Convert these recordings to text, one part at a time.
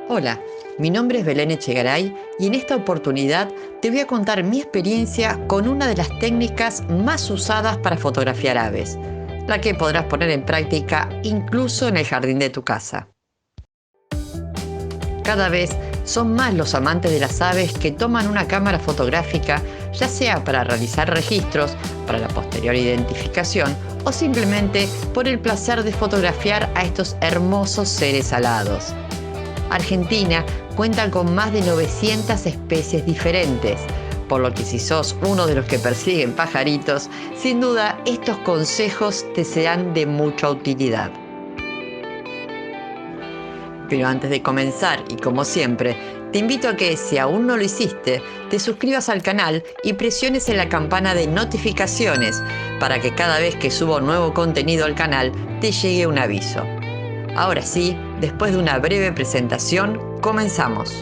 Hola, mi nombre es Belén Echegaray y en esta oportunidad te voy a contar mi experiencia con una de las técnicas más usadas para fotografiar aves, la que podrás poner en práctica incluso en el jardín de tu casa. Cada vez son más los amantes de las aves que toman una cámara fotográfica, ya sea para realizar registros, para la posterior identificación o simplemente por el placer de fotografiar a estos hermosos seres alados. Argentina cuenta con más de 900 especies diferentes, por lo que si sos uno de los que persiguen pajaritos, sin duda estos consejos te serán de mucha utilidad. Pero antes de comenzar, y como siempre, te invito a que, si aún no lo hiciste, te suscribas al canal y presiones en la campana de notificaciones para que cada vez que subo nuevo contenido al canal te llegue un aviso. Ahora sí, después de una breve presentación, comenzamos.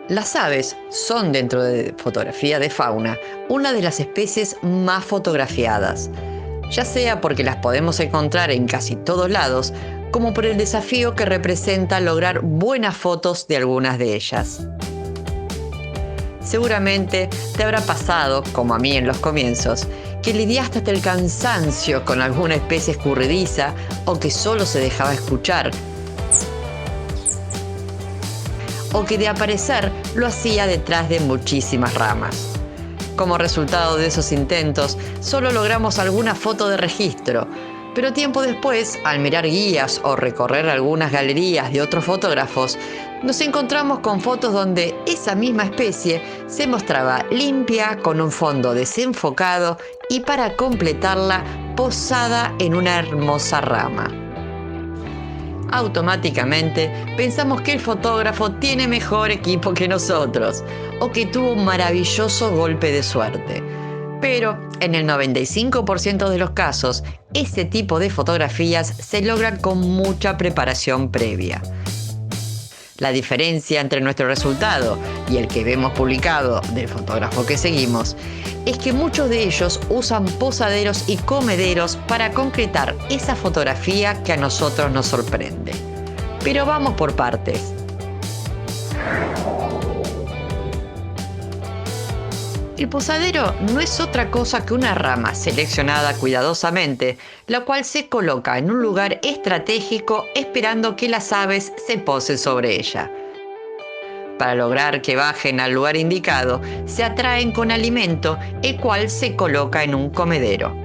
Las aves son, dentro de fotografía de fauna, una de las especies más fotografiadas, ya sea porque las podemos encontrar en casi todos lados, como por el desafío que representa lograr buenas fotos de algunas de ellas. Seguramente te habrá pasado, como a mí en los comienzos, que lidiaste hasta el cansancio con alguna especie escurridiza o que solo se dejaba escuchar, o que de aparecer lo hacía detrás de muchísimas ramas. Como resultado de esos intentos, solo logramos alguna foto de registro, pero tiempo después, al mirar guías o recorrer algunas galerías de otros fotógrafos, nos encontramos con fotos donde esa misma especie se mostraba limpia, con un fondo desenfocado y, para completarla, posada en una hermosa rama. Automáticamente pensamos que el fotógrafo tiene mejor equipo que nosotros o que tuvo un maravilloso golpe de suerte. Pero en el 95% de los casos, este tipo de fotografías se logran con mucha preparación previa. La diferencia entre nuestro resultado y el que vemos publicado del fotógrafo que seguimos es que muchos de ellos usan posaderos y comederos para concretar esa fotografía que a nosotros nos sorprende. Pero vamos por partes. El posadero no es otra cosa que una rama seleccionada cuidadosamente, la cual se coloca en un lugar estratégico esperando que las aves se posen sobre ella. Para lograr que bajen al lugar indicado, se atraen con alimento, el cual se coloca en un comedero.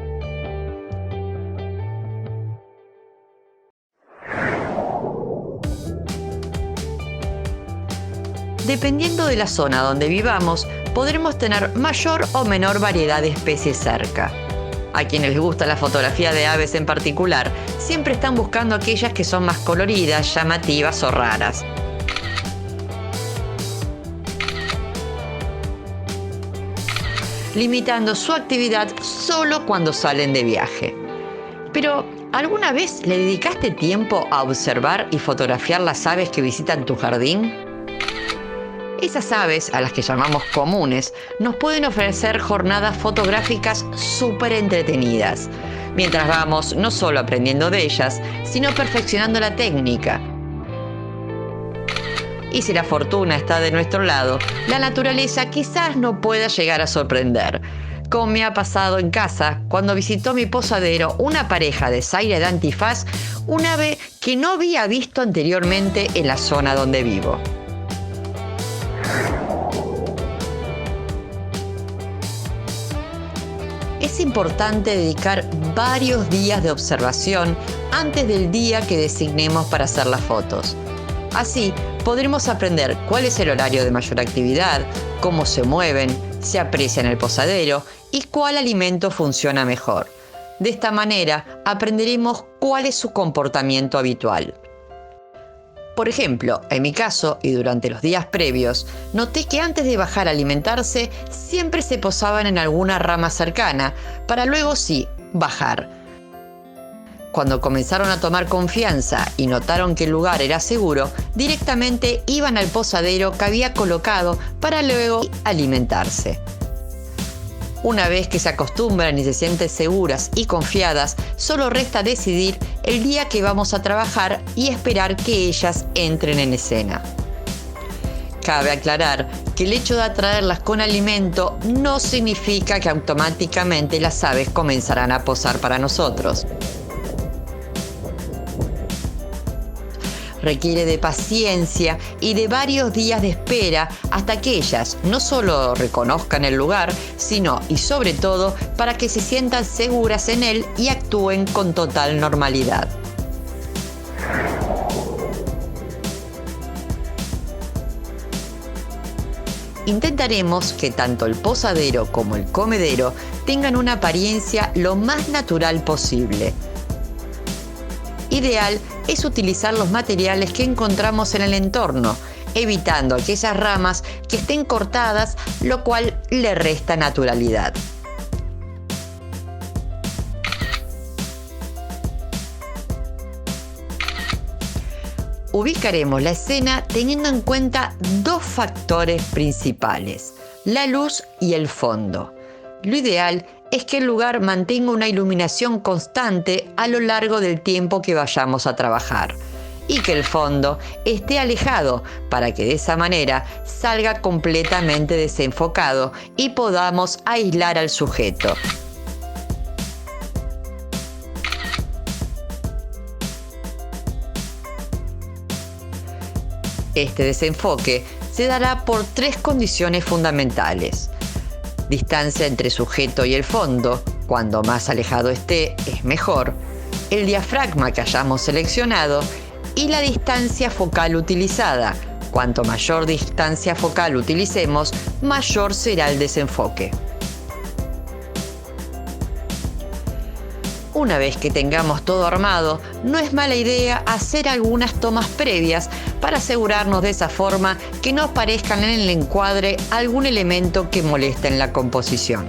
Dependiendo de la zona donde vivamos, podremos tener mayor o menor variedad de especies cerca. A quienes les gusta la fotografía de aves en particular, siempre están buscando aquellas que son más coloridas, llamativas o raras. Limitando su actividad solo cuando salen de viaje. Pero, ¿alguna vez le dedicaste tiempo a observar y fotografiar las aves que visitan tu jardín? Esas aves, a las que llamamos comunes, nos pueden ofrecer jornadas fotográficas súper entretenidas, mientras vamos no solo aprendiendo de ellas, sino perfeccionando la técnica. Y si la fortuna está de nuestro lado, la naturaleza quizás nos pueda llegar a sorprender, como me ha pasado en casa cuando visitó mi posadero una pareja de Zaire de antifaz, un ave que no había visto anteriormente en la zona donde vivo. Es importante dedicar varios días de observación antes del día que designemos para hacer las fotos. Así podremos aprender cuál es el horario de mayor actividad, cómo se mueven, se aprecia en el posadero y cuál alimento funciona mejor. De esta manera aprenderemos cuál es su comportamiento habitual. Por ejemplo, en mi caso y durante los días previos, noté que antes de bajar a alimentarse siempre se posaban en alguna rama cercana para luego sí bajar. Cuando comenzaron a tomar confianza y notaron que el lugar era seguro, directamente iban al posadero que había colocado para luego alimentarse. Una vez que se acostumbran y se sienten seguras y confiadas, solo resta decidir el día que vamos a trabajar y esperar que ellas entren en escena. Cabe aclarar que el hecho de atraerlas con alimento no significa que automáticamente las aves comenzarán a posar para nosotros. Requiere de paciencia y de varios días de espera hasta que ellas no solo reconozcan el lugar, sino y sobre todo para que se sientan seguras en él y actúen con total normalidad. Intentaremos que tanto el posadero como el comedero tengan una apariencia lo más natural posible. Ideal es utilizar los materiales que encontramos en el entorno, evitando aquellas ramas que estén cortadas, lo cual le resta naturalidad. Ubicaremos la escena teniendo en cuenta dos factores principales: la luz y el fondo. Lo ideal es que el lugar mantenga una iluminación constante a lo largo del tiempo que vayamos a trabajar y que el fondo esté alejado para que de esa manera salga completamente desenfocado y podamos aislar al sujeto. Este desenfoque se dará por tres condiciones fundamentales: distancia entre sujeto y el fondo, cuando más alejado esté es mejor, el diafragma que hayamos seleccionado y la distancia focal utilizada. Cuanto mayor distancia focal utilicemos, mayor será el desenfoque. Una vez que tengamos todo armado, no es mala idea hacer algunas tomas previas para asegurarnos de esa forma que no aparezcan en el encuadre algún elemento que moleste en la composición.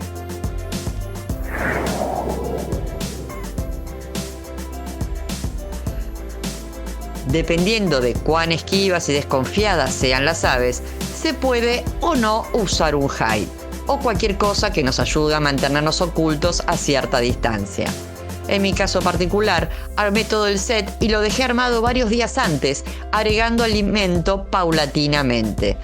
Dependiendo de cuán esquivas y desconfiadas sean las aves, se puede o no usar un hide o cualquier cosa que nos ayude a mantenernos ocultos a cierta distancia. En mi caso particular, armé todo el set y lo dejé armado varios días antes, agregando alimento paulatinamente.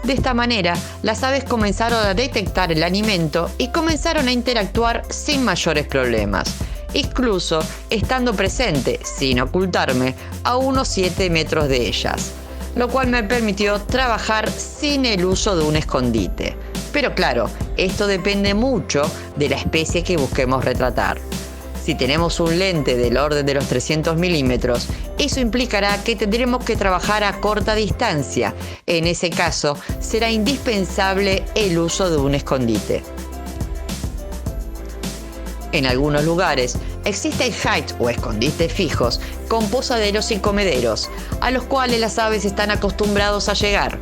De esta manera, las aves comenzaron a detectar el alimento y comenzaron a interactuar sin mayores problemas, incluso estando presente, sin ocultarme, a unos 7 metros de ellas, lo cual me permitió trabajar sin el uso de un escondite. Pero claro, esto depende mucho de la especie que busquemos retratar. Si tenemos un lente del orden de los 300 milímetros, eso implicará que tendremos que trabajar a corta distancia. En ese caso, será indispensable el uso de un escondite. En algunos lugares existen hides o escondites fijos con posaderos y comederos, a los cuales las aves están acostumbrados a llegar.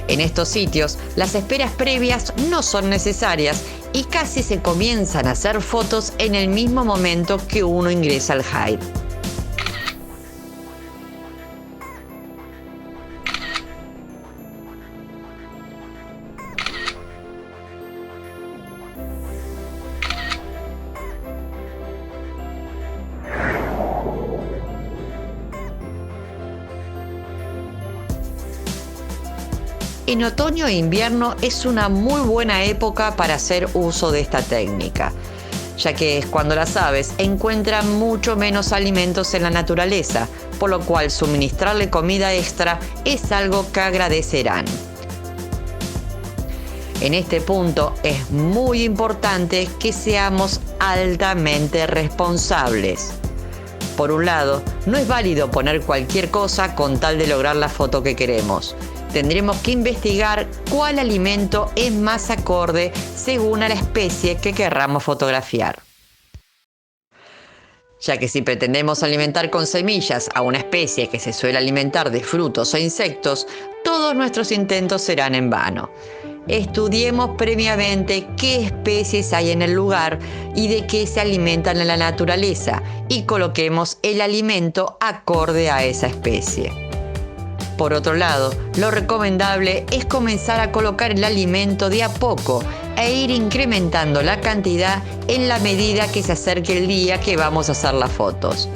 En estos sitios, las esperas previas no son necesarias y casi se comienzan a hacer fotos en el mismo momento que uno ingresa al hide. En otoño e invierno es una muy buena época para hacer uso de esta técnica, ya que es cuando las aves encuentran mucho menos alimentos en la naturaleza, por lo cual suministrarle comida extra es algo que agradecerán. En este punto es muy importante que seamos altamente responsables. Por un lado, no es válido poner cualquier cosa con tal de lograr la foto que queremos. Tendremos que investigar cuál alimento es más acorde según a la especie que querramos fotografiar. Ya que si pretendemos alimentar con semillas a una especie que se suele alimentar de frutos o insectos, todos nuestros intentos serán en vano. Estudiemos previamente qué especies hay en el lugar y de qué se alimentan en la naturaleza y coloquemos el alimento acorde a esa especie. Por otro lado, lo recomendable es comenzar a colocar el alimento de a poco e ir incrementando la cantidad en la medida que se acerque el día que vamos a hacer las fotos.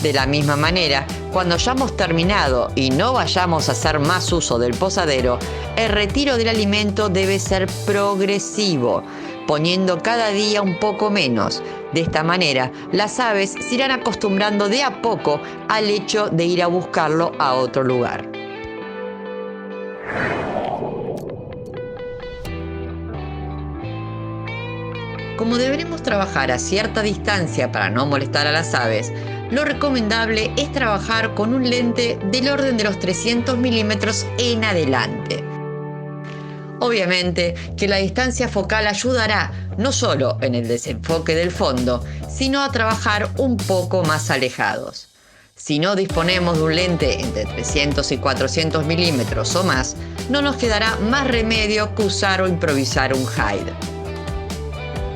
De la misma manera, cuando hayamos terminado y no vayamos a hacer más uso del posadero, el retiro del alimento debe ser progresivo, poniendo cada día un poco menos. De esta manera, las aves se irán acostumbrando de a poco al hecho de ir a buscarlo a otro lugar. Como deberemos trabajar a cierta distancia para no molestar a las aves, lo recomendable es trabajar con un lente del orden de los 300 milímetros en adelante. Obviamente que la distancia focal ayudará no solo en el desenfoque del fondo, sino a trabajar un poco más alejados. Si no disponemos de un lente entre 300 y 400 milímetros o más, no nos quedará más remedio que usar o improvisar un hide.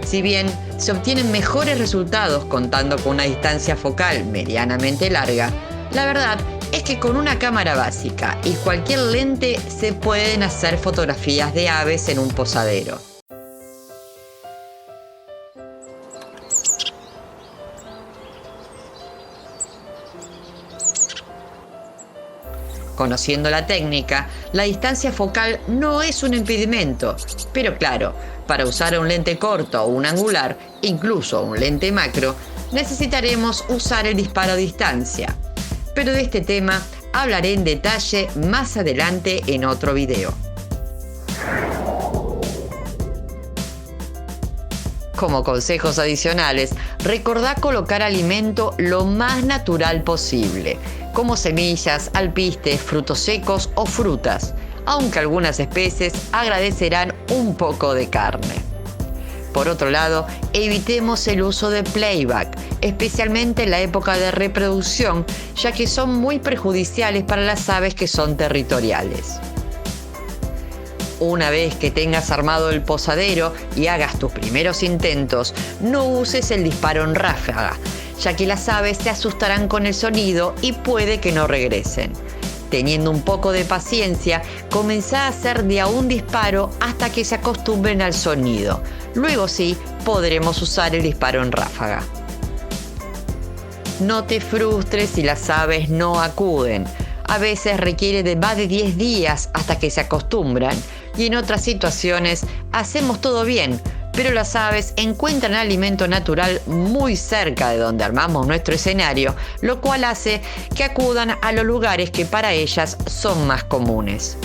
Si bien se obtienen mejores resultados contando con una distancia focal medianamente larga, la verdad es que con una cámara básica y cualquier lente se pueden hacer fotografías de aves en un posadero. Conociendo la técnica, la distancia focal no es un impedimento, pero claro, para usar un lente corto o un angular, incluso un lente macro, necesitaremos usar el disparo a distancia. Pero de este tema hablaré en detalle más adelante en otro video. Como consejos adicionales, recordá colocar alimento lo más natural posible, como semillas, alpistes, frutos secos o frutas, aunque algunas especies agradecerán un poco de carne. Por otro lado, evitemos el uso de playback, especialmente en la época de reproducción, ya que son muy perjudiciales para las aves que son territoriales. Una vez que tengas armado el posadero y hagas tus primeros intentos, no uses el disparo en ráfaga, ya que las aves se asustarán con el sonido y puede que no regresen. Teniendo un poco de paciencia, comenzá a hacer de a un disparo hasta que se acostumbren al sonido. Luego sí, podremos usar el disparo en ráfaga. No te frustres si las aves no acuden. A veces requiere de más de 10 días hasta que se acostumbran y en otras situaciones hacemos todo bien, pero las aves encuentran alimento natural muy cerca de donde armamos nuestro escenario, lo cual hace que acudan a los lugares que para ellas son más comunes.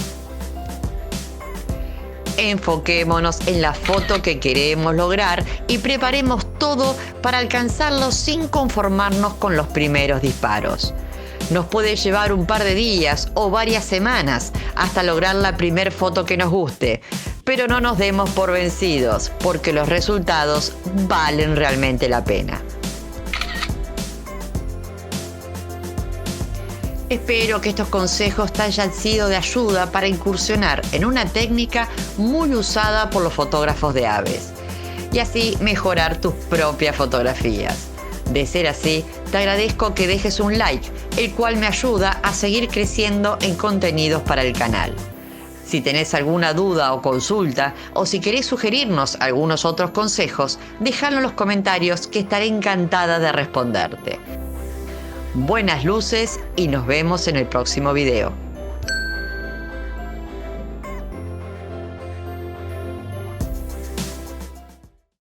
Enfoquémonos en la foto que queremos lograr y preparemos todo para alcanzarlo sin conformarnos con los primeros disparos. Nos puede llevar un par de días o varias semanas hasta lograr la primer foto que nos guste, pero no nos demos por vencidos, porque los resultados valen realmente la pena. Espero que estos consejos te hayan sido de ayuda para incursionar en una técnica muy usada por los fotógrafos de aves y así mejorar tus propias fotografías. De ser así, te agradezco que dejes un like, el cual me ayuda a seguir creciendo en contenidos para el canal. Si tenés alguna duda o consulta, o si querés sugerirnos algunos otros consejos, déjalo en los comentarios que estaré encantada de responderte. Buenas luces y nos vemos en el próximo video.